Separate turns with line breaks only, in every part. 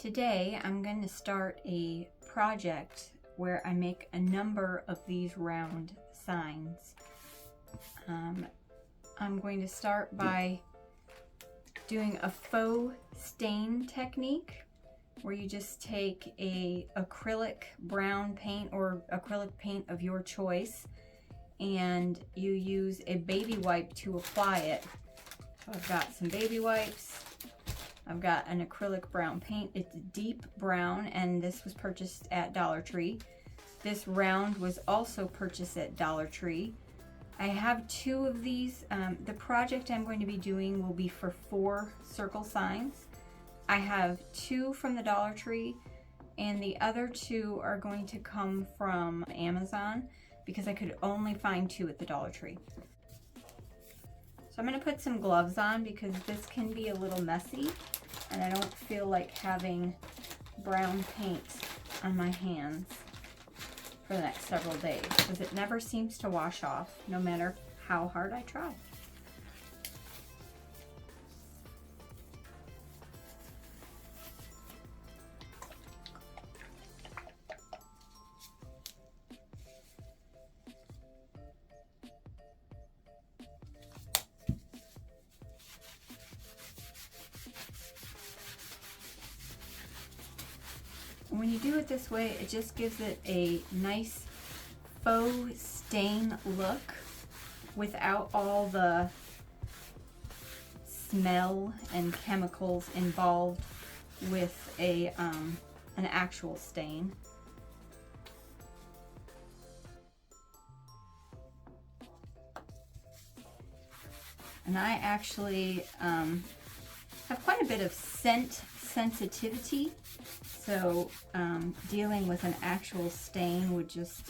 Today I'm going to start a project where I make a number of these round signs. I'm going to start by doing a faux stain technique where you just take a acrylic brown paint or acrylic paint of your choice and you use a baby wipe to apply it. So I've got some baby wipes. I've got an acrylic brown paint. It's deep brown and this was purchased at Dollar Tree. This round was also purchased at Dollar Tree. I have two of these. The project I'm going to be doing will be for 4 circle signs. I have 2 from the Dollar Tree and the other 2 are going to come from Amazon because I could only find 2 at the Dollar Tree. So I'm going to put some gloves on because this can be a little messy and I don't feel like having brown paint on my hands for the next several days because it never seems to wash off no matter how hard I try. When you do it this way, it just gives it a nice faux stain look without all the smell and chemicals involved with an actual stain. And I actually have quite a bit of scent sensitivity. So dealing with an actual stain would just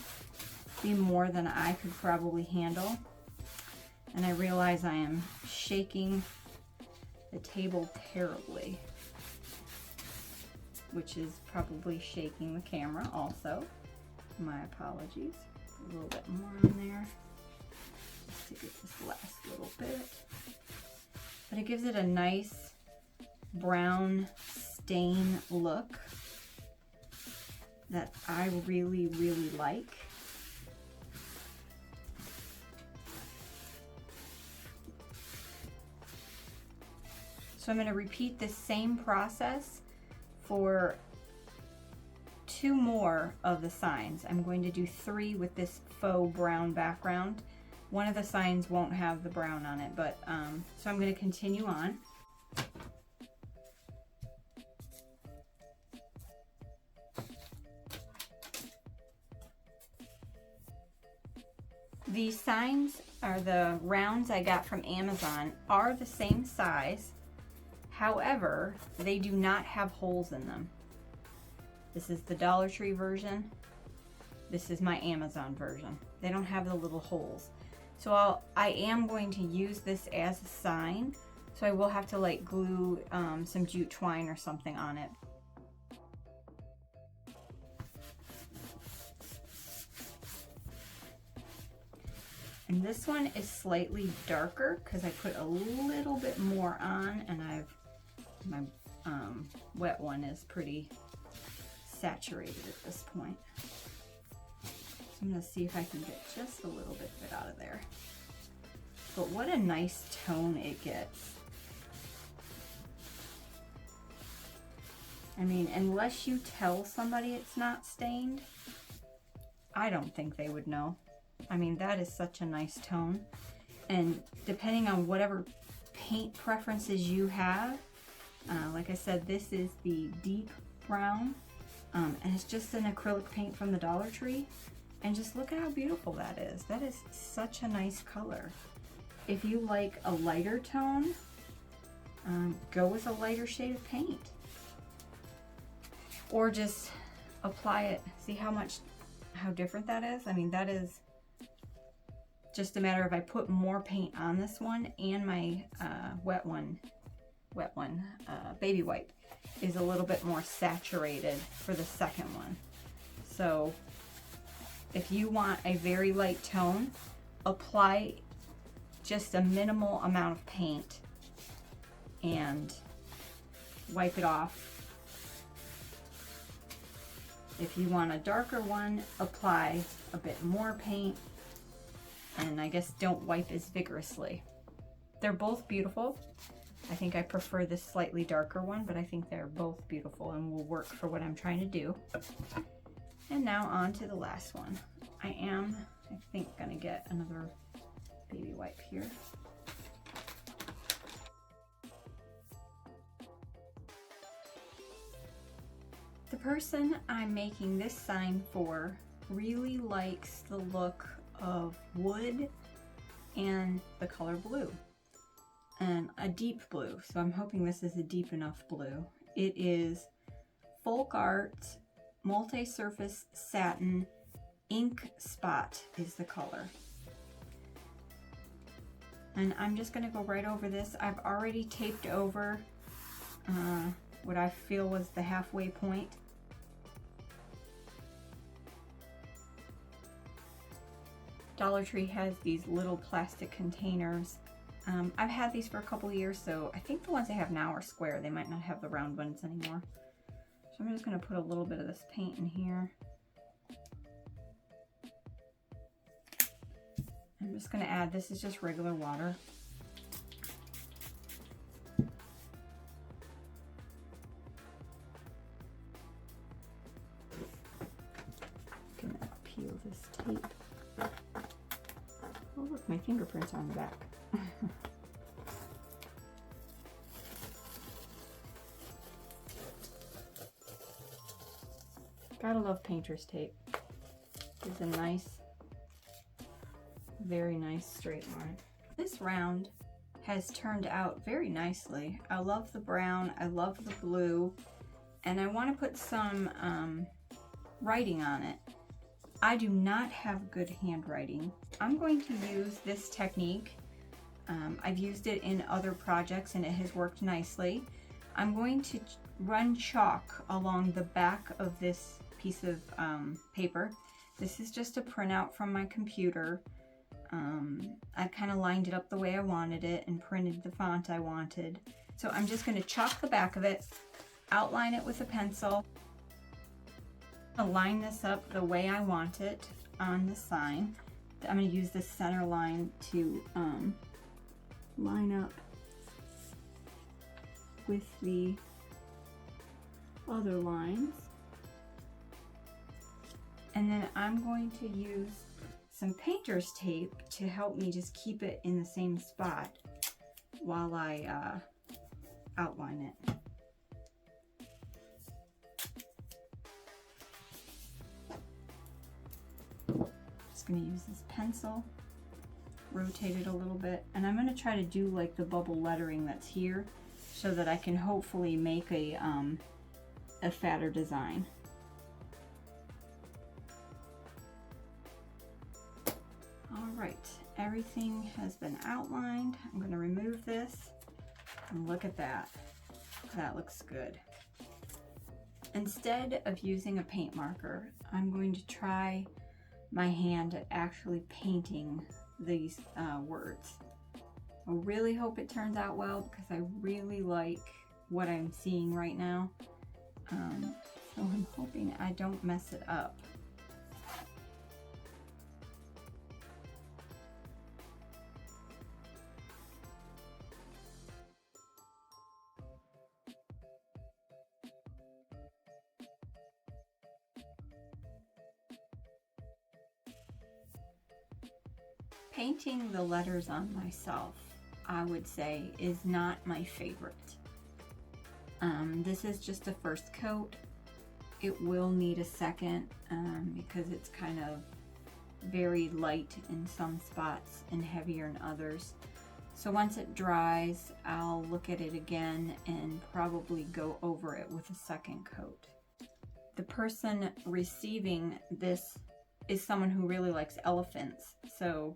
be more than I could probably handle. And I realize I am shaking the table terribly, which is probably shaking the camera also. My apologies. A little bit more on there just to get this last little bit. But it gives it a nice brown stain look that I really, really like. So I'm going to repeat this same process for 2 more of the signs. I'm going to do 3 with this faux brown background. One of the signs won't have the brown on it, but so I'm going to continue on. These signs are the rounds I got from Amazon, are the same size. However, they do not have holes in them. This is the Dollar Tree version. This is my Amazon version. They don't have the little holes. So I am going to use this as a sign. So I will have to like glue some jute twine or something on it. And this one is slightly darker because I put a little bit more on, and my wet one is pretty saturated at this point. So I'm going to see if I can get just a little bit of it out of there. But what a nice tone it gets. I mean, unless you tell somebody it's not stained, I don't think they would know. I mean, that is such a nice tone. And depending on whatever paint preferences you have, like I said, this is the deep brown. And it's just an acrylic paint from the Dollar Tree. And just look at how beautiful that is. That is such a nice color. If you like a lighter tone, go with a lighter shade of paint. Or just apply it. See how different that is? I mean, that is just a matter of I put more paint on this one, and my wet one, baby wipe is a little bit more saturated for the second one. So if you want a very light tone, apply just a minimal amount of paint and wipe it off If you want a darker one, apply a bit more paint, and I guess don't wipe as vigorously. They're both beautiful. I think I prefer this slightly darker one, but I think they're both beautiful and will work for what I'm trying to do. And now on to the last one. I think, gonna get another baby wipe here. The person I'm making this sign for really likes the look of wood and the color blue, and a deep blue, so I'm hoping this is a deep enough blue. It is Folk Art Multi-Surface Satin Ink Spot is the color. And I'm just going to go right over this. I've already taped over what I feel was the halfway point. Dollar Tree has these little plastic containers. I've had these for a couple years, so I think the ones I have now are square. They might not have the round ones anymore. So I'm just going to put a little bit of this paint in here. I'm just going to add, this is just regular water. I'm going to peel this tape. Oh look, my fingerprints are on the back. Gotta love painter's tape. It's a nice, very nice straight line. This round has turned out very nicely. I love the brown, I love the blue, and I want to put some writing on it. I do not have good handwriting. I'm going to use this technique. I've used it in other projects and it has worked nicely. I'm going to run chalk along the back of this piece of paper. This is just a printout from my computer. I kind of lined it up the way I wanted it and printed the font I wanted. So I'm just going to chalk the back of it, outline it with a pencil, line this up the way I want it on the sign. I'm going to use the center line to line up with the other lines. And then I'm going to use some painter's tape to help me just keep it in the same spot while I outline it. Just going to use this pencil, rotate it a little bit, and I'm going to try to do like the bubble lettering that's here so that I can hopefully make a fatter design. Alright, everything has been outlined. I'm going to remove this, and look at that. That looks good. Instead of using a paint marker, I'm going to try my hand at actually painting these words. I really hope it turns out well because I really like what I'm seeing right now. So I'm hoping I don't mess it up. Painting the letters on myself, I would say, is not my favorite. This is just a first coat. It will need a second because it's kind of very light in some spots and heavier in others. So once it dries, I'll look at it again and probably go over it with a second coat. The person receiving this is someone who really likes elephants, so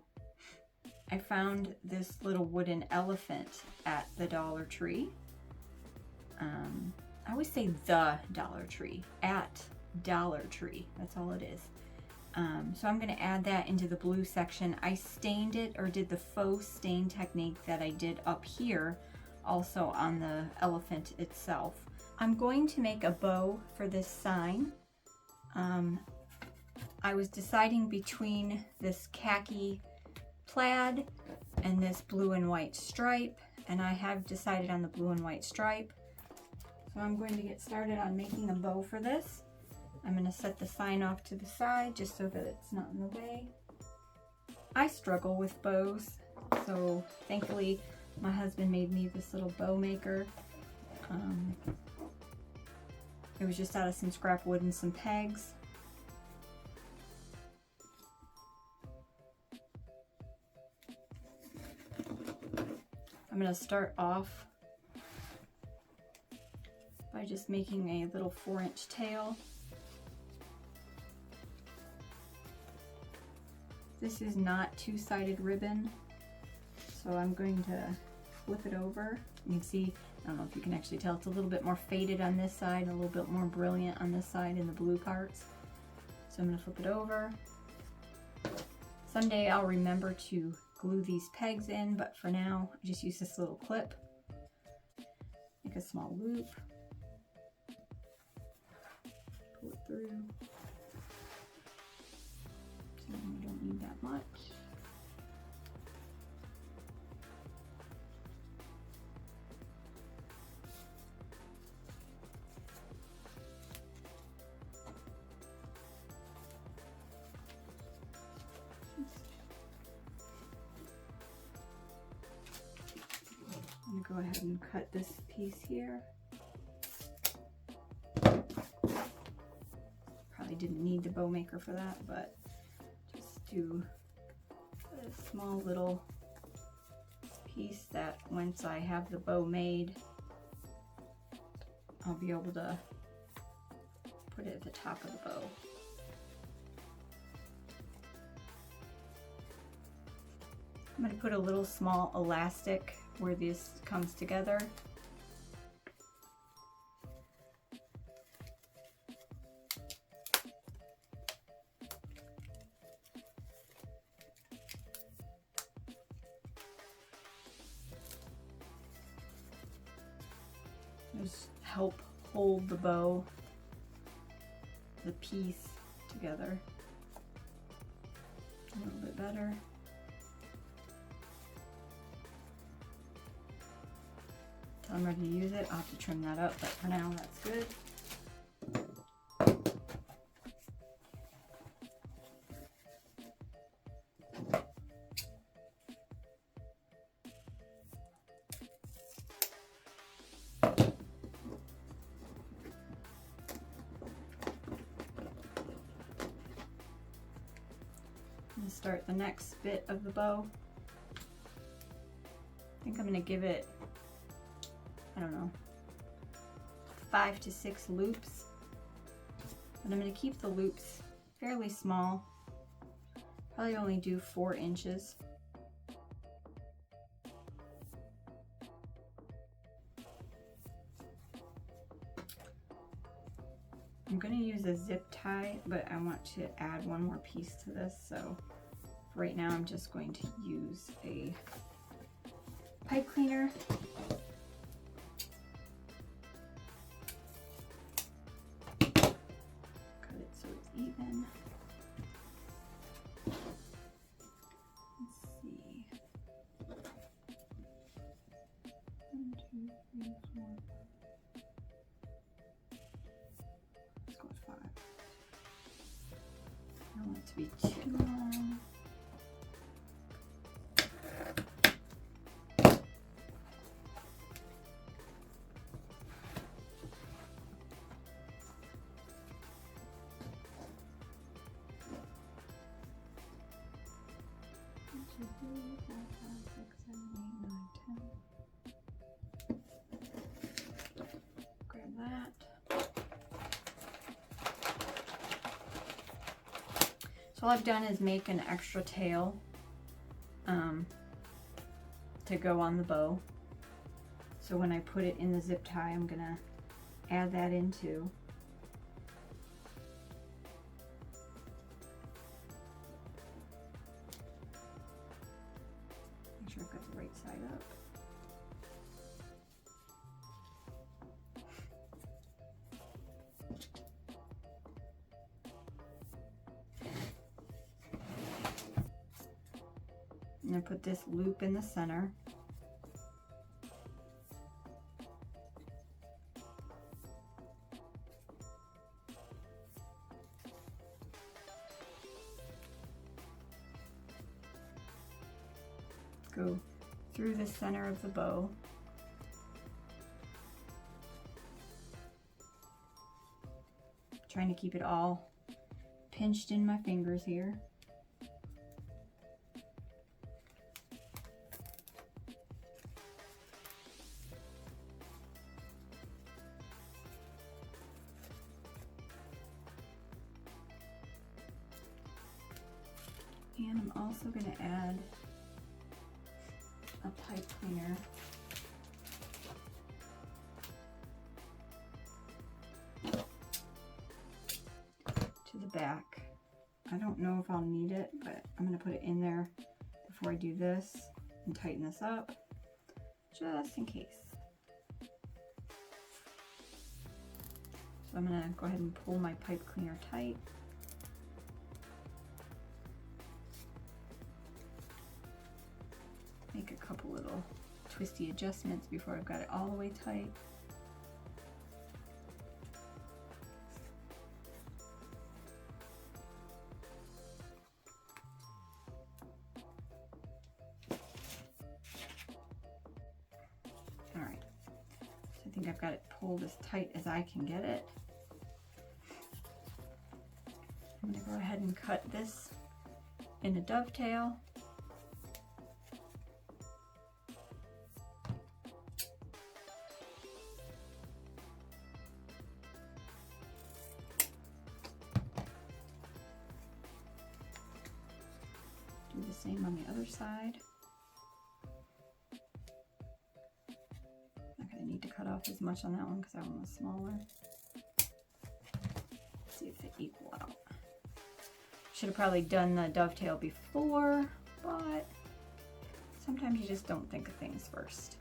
I found this little wooden elephant at the Dollar Tree. I always say the Dollar Tree, at Dollar Tree, that's all it is. So I'm going to add that into the blue section. I stained it, or did the faux stain technique that I did up here, also on the elephant itself. I'm going to make a bow for this sign. I was deciding between this khaki plaid and this blue and white stripe, and I have decided on the blue and white stripe. So I'm going to get started on making a bow for this. I'm going to set the sign off to the side just so that it's not in the way. I struggle with bows, so thankfully my husband made me this little bow maker. It was just out of some scrap wood and some pegs. I'm going to start off by just making a little 4-inch tail. This is not two-sided ribbon, so I'm going to flip it over. You can see, I don't know if you can actually tell, it's a little bit more faded on this side and a little bit more brilliant on this side in the blue parts. So I'm going to flip it over. Someday I'll remember to glue these pegs in, but for now I just use this little clip. Make a small loop. Pull it through. So we don't need that much. I'm going to go ahead and cut this piece here. Probably didn't need the bow maker for that, but just do a small little piece that once I have the bow made, I'll be able to put it at the top of the bow. I'm going to put a little small elastic where this comes together. Just help hold the bow, the piece together a little bit better. I'm ready to use it. I'll have to trim that up, but for now that's good. I'm going to start the next bit of the bow. I think I'm going to give it, I don't know, 5 to 6 loops. But I'm going to keep the loops fairly small. Probably only do 4 inches. I'm going to use a zip tie, but I want to add one more piece to this, so for right now I'm just going to use a pipe cleaner. Even. Let's see. 1, 2, 3, 4. Let's go with 5. I don't want it to be too long. Grab that. So all I've done is make an extra tail to go on the bow. So when I put it in the zip tie, I'm gonna add that in too. Make sure I've got the right side up. I'm going to put this loop in the center. Go through the center of the bow. Trying to keep it all pinched in my fingers here. And I'm also going to add a pipe cleaner to the back. I don't know if I'll need it, but I'm going to put it in there before I do this and tighten this up just in case. So I'm going to go ahead and pull my pipe cleaner tight. Make a couple little twisty adjustments before I've got it all the way tight. All right, so I think I've got it pulled as tight as I can get it. I'm going to go ahead and cut this in a dovetail. Do the same on the other side. Not going to need to cut off as much on that one because that one was smaller. Let's see if they equal out. Should have probably done the dovetail before, but sometimes you just don't think of things first.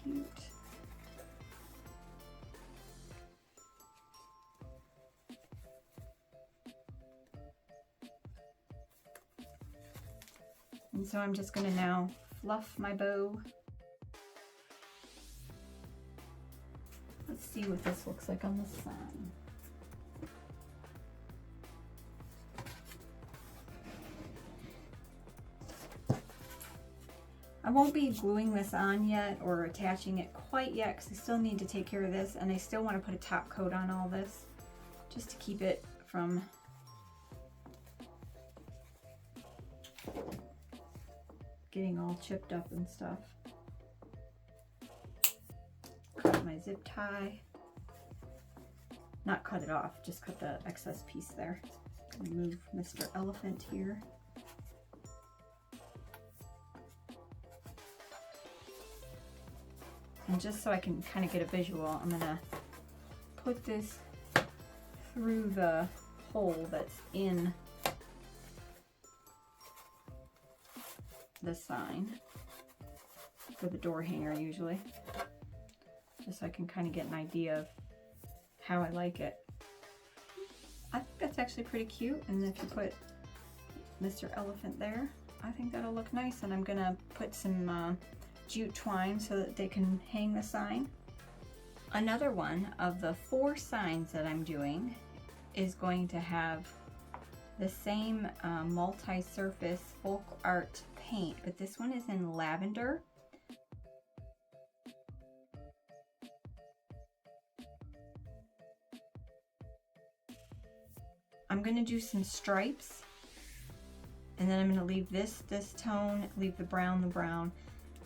Cute. And so I'm just going to now fluff my bow. Let's see what this looks like on the sign. I won't be gluing this on yet or attaching it quite yet because I still need to take care of this, and I still want to put a top coat on all this just to keep it from getting all chipped up and stuff. Cut my zip tie. Not cut it off, just cut the excess piece there. Move Mr. Elephant here. And just so I can kind of get a visual, I'm gonna put this through the hole that's in the sign for the door hanger usually, just so I can kind of get an idea of how I like it. I think that's actually pretty cute, and if you put Mr. Elephant there, I think that'll look nice. And I'm gonna put some jute twine so that they can hang the sign. Another one of the 4 signs that I'm doing is going to have the same multi-surface folk art paint, but this one is in lavender. I'm going to do some stripes, and then I'm going to leave this tone, leave the brown.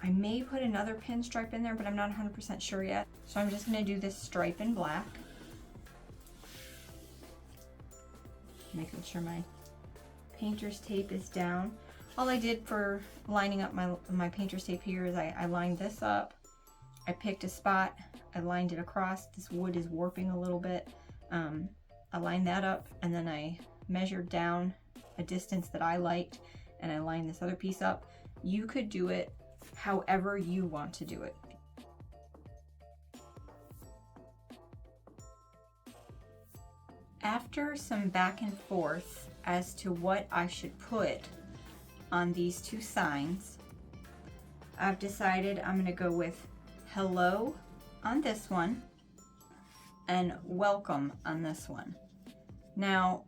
I may put another pinstripe in there, but I'm not 100% sure yet. So I'm just going to do this stripe in black. Making sure my painter's tape is down. All I did for lining up my painter's tape here is I lined this up. I picked a spot, I lined it across. This wood is warping a little bit. I lined that up, and then I measured down a distance that I liked, and I lined this other piece up. You could do it however you want to do it. After some back and forth as to what I should put on these two signs, I've decided I'm going to go with hello on this one and welcome on this one. Now,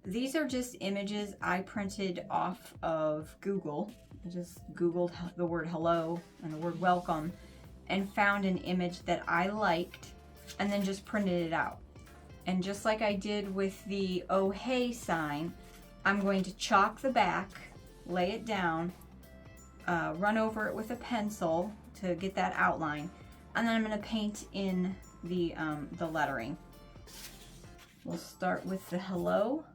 these are just images I printed off of Google. I just Googled the word hello and the word welcome and found an image that I liked and then just printed it out. And just like I did with the oh hey sign, I'm going to chalk the back, lay it down, run over it with a pencil to get that outline, and then I'm going to paint in the lettering. We'll start with the hello.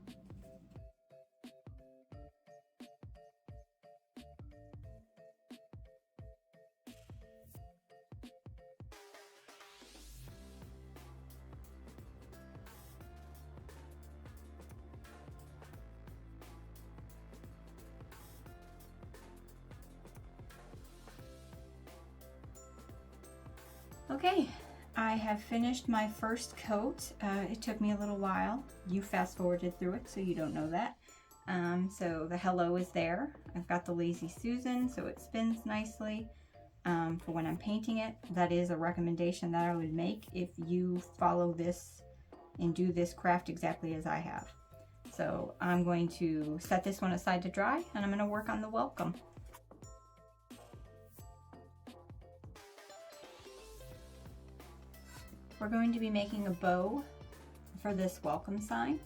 Okay, I have finished my first coat. It took me a little while. You fast forwarded through it, so you don't know that. So the hello is there. I've got the Lazy Susan, so it spins nicely for when I'm painting it. That is a recommendation that I would make if you follow this and do this craft exactly as I have. So I'm going to set this one aside to dry, and I'm going to work on the welcome. We're going to be making a bow for this welcome sign.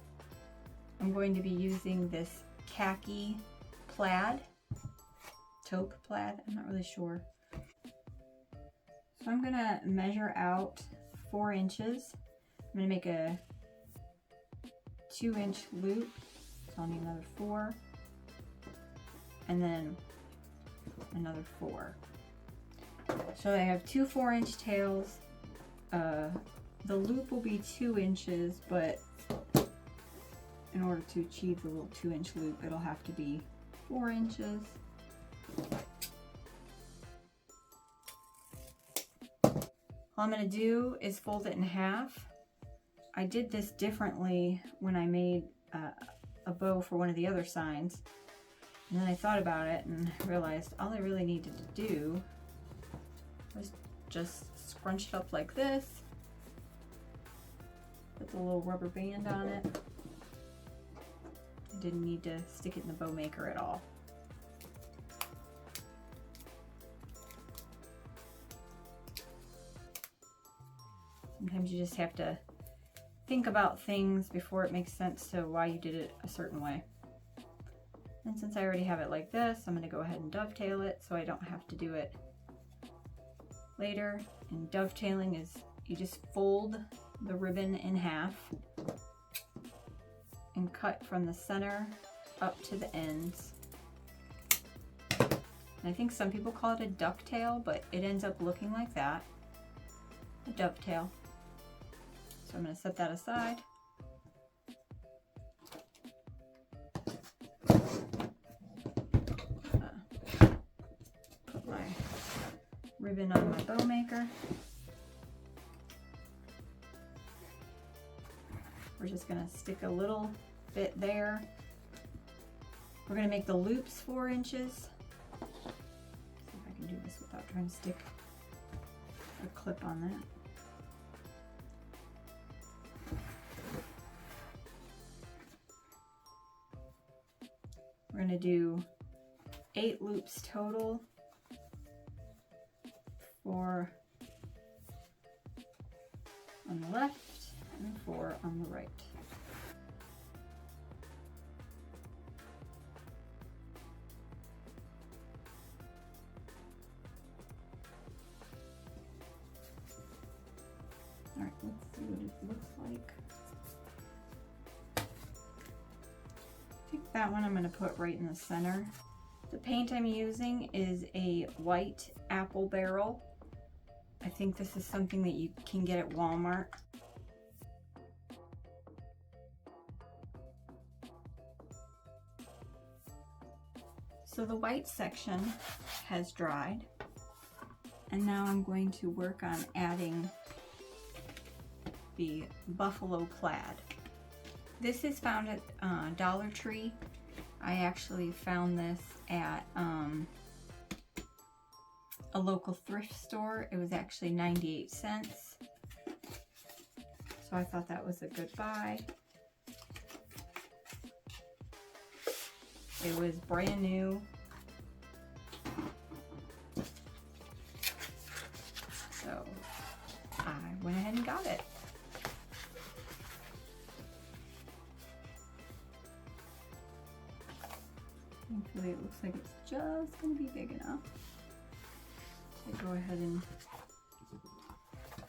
I'm going to be using this khaki plaid, taupe plaid, I'm not really sure. So I'm gonna measure out 4 inches. I'm gonna make a 2-inch loop, so I'll need another 4, and then another 4. So I have 2 4-inch tails. The loop will be 2 inches, but in order to achieve the little 2-inch loop, it'll have to be 4 inches. All I'm going to do is fold it in half. I did this differently when I made a bow for one of the other signs, and then I thought about it and realized all I really needed to do was just scrunch it up like this, put the little rubber band on it. I didn't need to stick it in the bow maker at all. Sometimes you just have to think about things before it makes sense to why you did it a certain way. And since I already have it like this, I'm going to go ahead and dovetail it so I don't have to do it later. And dovetailing is you just fold the ribbon in half and cut from the center up to the ends. And I think some people call it a ducktail, but it ends up looking like that, a dovetail. So I'm going to set that aside. Put my ribbon on my bow maker. We're just going to stick a little bit there. We're going to make the loops 4 inches. See if I can do this without trying to stick a clip on that. We're going to do 8 loops total, 4 on the left and 4 on the right. All right, let's see what it looks like. I think that one I'm going to put right in the center. The paint I'm using is a white apple barrel. I think this is something that you can get at Walmart. So the white section has dried, and now I'm going to work on adding the buffalo plaid. This is found at Dollar Tree. I actually found this at a local thrift store. It was actually 98 cents. So I thought that was a good buy. It was brand new. So I went ahead and got it. Thankfully it looks like it's just going to be big enough. So go ahead and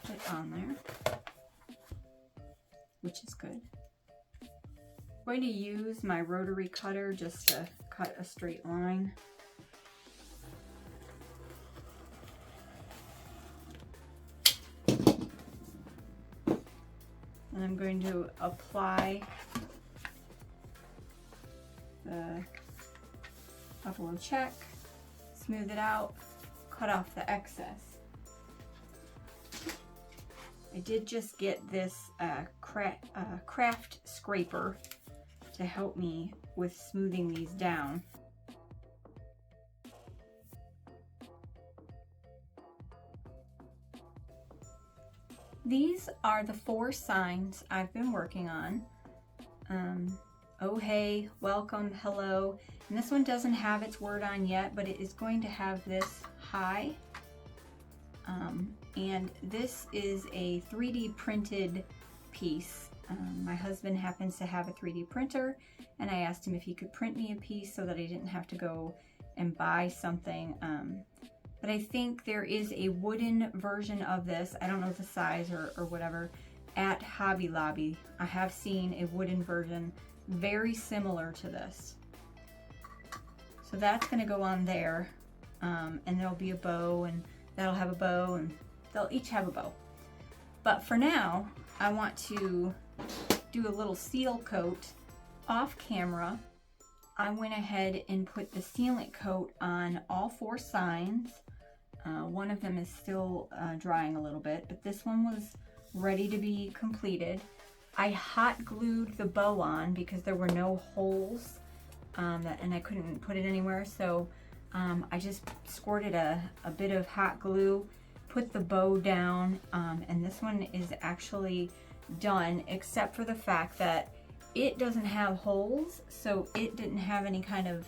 put it on there, which is good. I'm going to use my rotary cutter just to cut a straight line. And I'm going to apply the buffalo check, smooth it out, cut off the excess. I did just get this craft scraper to help me with smoothing these down. These are the 4 signs I've been working on. Oh hey, welcome, hello. And this one doesn't have its word on yet, but it is going to have this hi. And this is a 3D printed piece. My husband happens to have a 3D printer, and I asked him if he could print me a piece so that I didn't have to go and buy something. But I think there is a wooden version of this, I don't know the size or whatever, at Hobby Lobby. I have seen a wooden version very similar to this. So that's going to go on there, and there'll be a bow, and that'll have a bow, and they'll each have a bow. But for now, I want to do a little seal coat off camera. I went ahead and put the sealant coat on all 4 signs. One of them is still drying a little bit, but this one was ready to be completed. I hot glued the bow on because there were no holes, and I couldn't put it anywhere, so I just squirted a bit of hot glue, put the bow down, and this one is actually done, except for the fact that it doesn't have holes, so it didn't have any kind of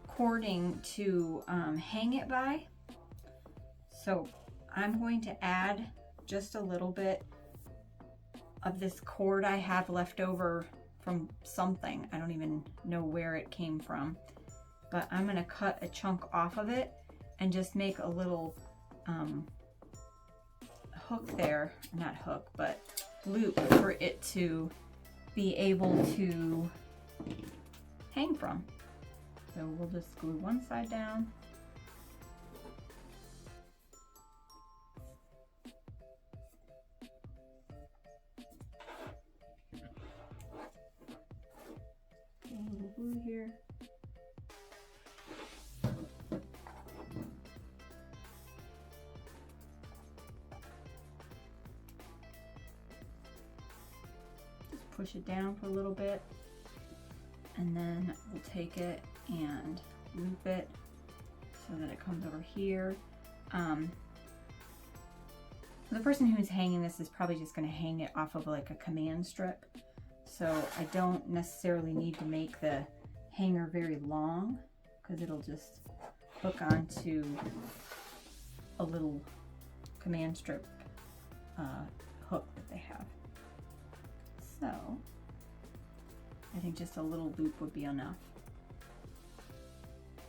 cording to hang it by. So I'm going to add just a little bit of this cord I have left over from something. I don't even know where it came from, but I'm going to cut a chunk off of it and just make a little hook there, not hook, but loop for it to be able to hang from. So we'll just glue one side down. A little glue here. Push it down for a little bit, and then we'll take it and loop it so that it comes over here. The person who's hanging this is probably just going to hang it off of like a command strip, so I don't necessarily need to make the hanger very long because it'll just hook onto a little command strip hook that they have. So I think just a little loop would be enough.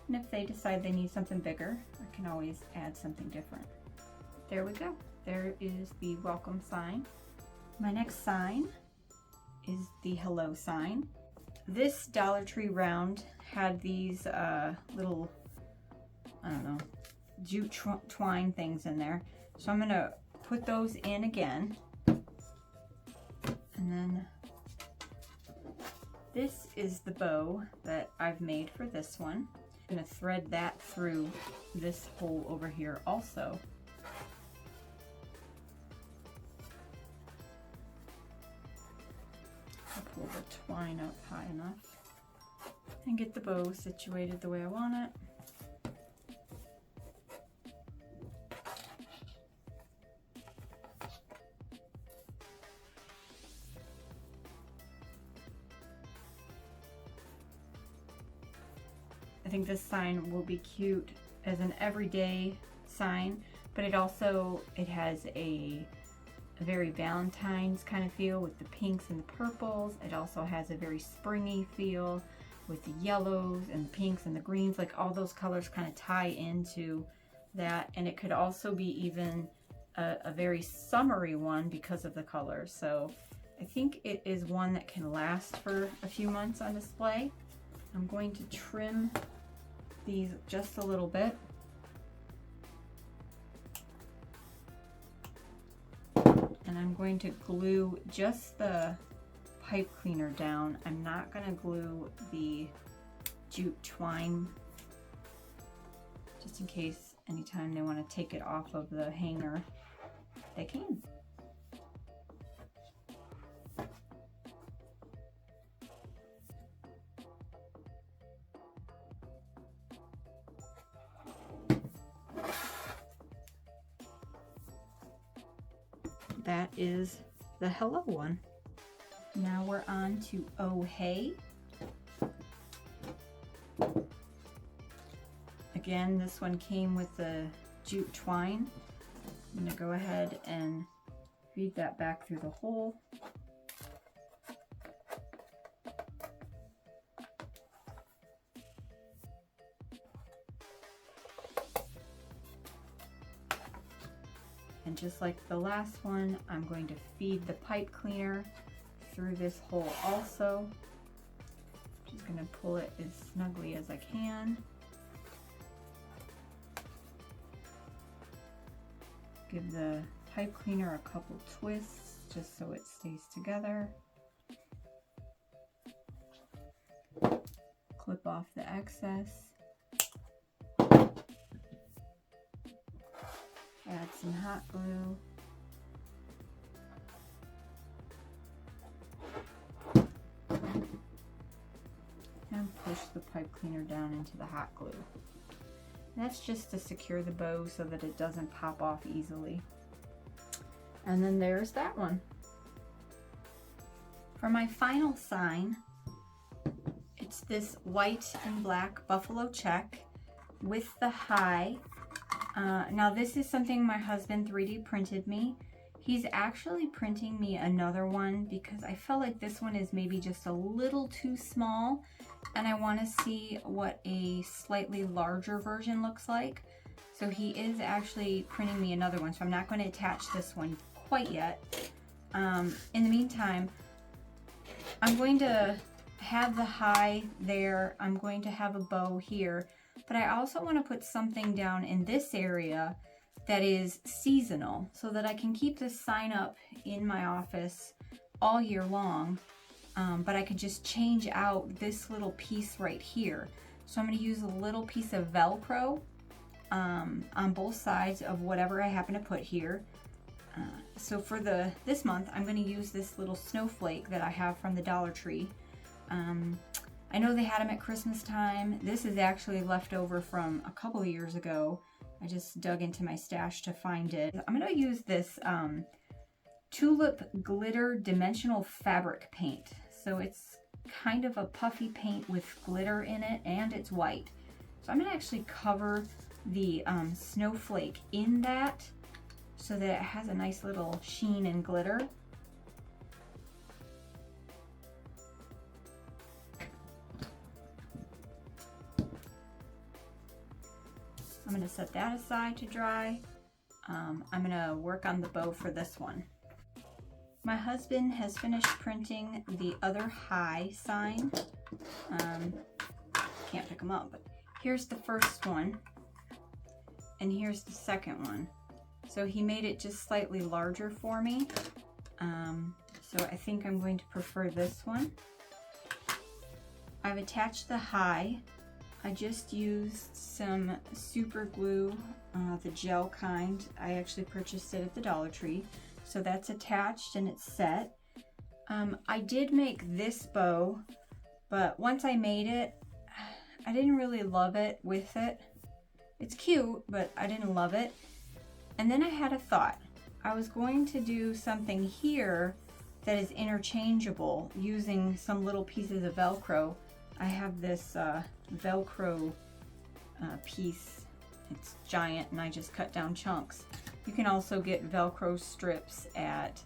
And if they decide they need something bigger, I can always add something different. There we go. There is the welcome sign. My next sign is the hello sign. This Dollar Tree round had these little, I don't know, jute twine things in there. So I'm gonna put those in again. And then this is the bow that I've made for this one. I'm going to thread that through this hole over here also. I'll pull the twine up high enough and get the bow situated the way I want it. I think this sign will be cute as an everyday sign, but it has a very Valentine's kind of feel with the pinks and the purples. It also has a very springy feel with the yellows and the pinks and the greens, like all those colors kind of tie into that. And it could also be even a very summery one because of the colors. So I think it is one that can last for a few months on display. I'm going to trim these just a little bit. And I'm going to glue just the pipe cleaner down. I'm not going to glue the jute twine, just in case anytime they want to take it off of the hanger, they can. That is the hello one. Now we're on to Oh Hey. Again, this one came with the jute twine. I'm gonna go ahead and feed that back through the hole. And just like the last one, I'm going to feed the pipe cleaner through this hole also. Just gonna pull it as snugly as I can. Give the pipe cleaner a couple twists just so it stays together. Clip off the excess. Add some hot glue. And push the pipe cleaner down into the hot glue. That's just to secure the bow so that it doesn't pop off easily. And then there's that one. For my final sign, it's this white and black buffalo check with the high. Now this is something my husband 3D printed me. He's actually printing me another one because I felt like this one is maybe just a little too small and I want to see what a slightly larger version looks like. So he is actually printing me another one, so I'm not going to attach this one quite yet. In the meantime, I'm going to have the high there. I'm going to have a bow here, but I also want to put something down in this area that is seasonal so that I can keep this sign up in my office all year long, but I could just change out this little piece right here. So I'm going to use a little piece of Velcro on both sides of whatever I happen to put here. So for this month, I'm going to use this little snowflake that I have from the Dollar Tree. I know they had them at Christmas time. This is actually left over from a couple of years ago. I just dug into my stash to find it. I'm going to use this Tulip Glitter Dimensional Fabric Paint. So it's kind of a puffy paint with glitter in it, and it's white. So I'm going to actually cover the snowflake in that so that it has a nice little sheen and glitter. I'm going to set that aside to dry. I'm going to work on the bow for this one. My husband has finished printing the other high sign. Can't pick them up, but here's the first one, and here's the second one. So he made it just slightly larger for me. So I think I'm going to prefer this one. I've attached the high. I just used some super glue, the gel kind. I actually purchased it at the Dollar Tree. So that's attached and it's set. I did make this bow, but once I made it, I didn't really love it with it. It's cute, but I didn't love it. And then I had a thought. I was going to do something here that is interchangeable using some little pieces of Velcro. I have this Velcro piece. It's giant and I just cut down chunks. You can also get Velcro strips at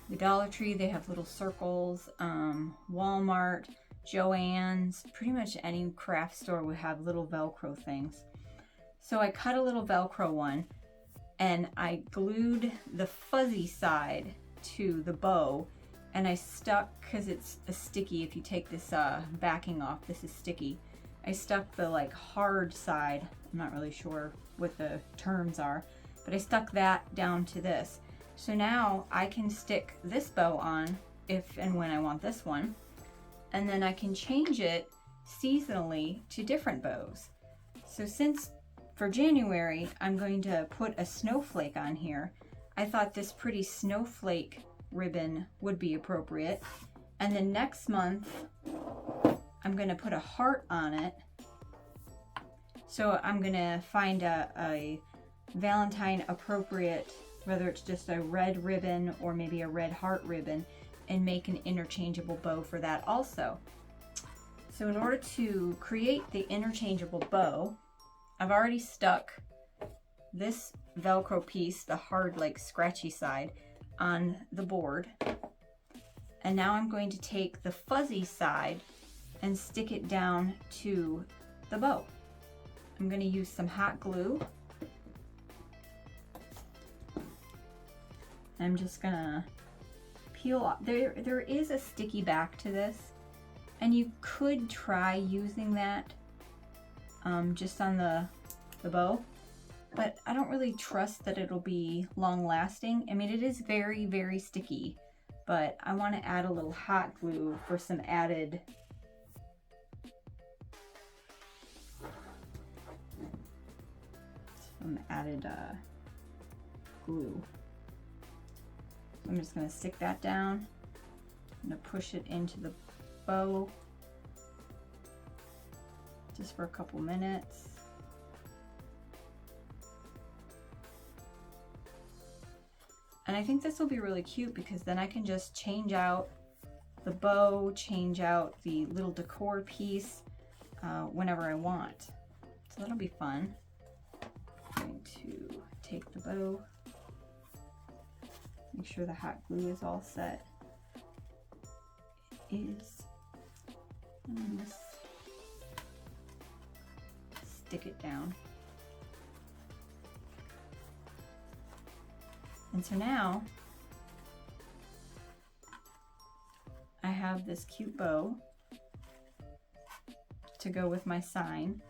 the Dollar Tree. They have little circles. Walmart, Joann's, pretty much any craft store would have little Velcro things. So I cut a little Velcro one and I glued the fuzzy side to the bow, and I stuck, because it's a sticky, if you take this backing off, this is sticky. I stuck the like hard side, I'm not really sure what the terms are, but I stuck that down to this. So now I can stick this bow on if and when I want this one, and then I can change it seasonally to different bows. So since for January I'm going to put a snowflake on here, I thought this pretty snowflake ribbon would be appropriate. And then next month I'm going to put a heart on it. So I'm going to find a Valentine appropriate, whether it's just a red ribbon or maybe a red heart ribbon, and make an interchangeable bow for that also. So in order to create the interchangeable bow, I've already stuck this Velcro piece, the hard like scratchy side, on the board. And now I'm going to take the fuzzy side and stick it down to the bow. I'm going to use some hot glue. I'm just gonna peel off. There is a sticky back to this, and you could try using that just on the bow, but I don't really trust that it'll be long lasting. I mean, it is very, very sticky, but I want to add a little hot glue for some added glue. So I'm just going to stick that down. I'm going to push it into the bow just for a couple minutes. And I think this will be really cute because then I can just change out the bow, change out the little decor piece whenever I want. So that'll be fun. I'm going to take the bow, make sure the hot glue is all set. It is. And just stick it down. And so now I have this cute bow to go with my sign.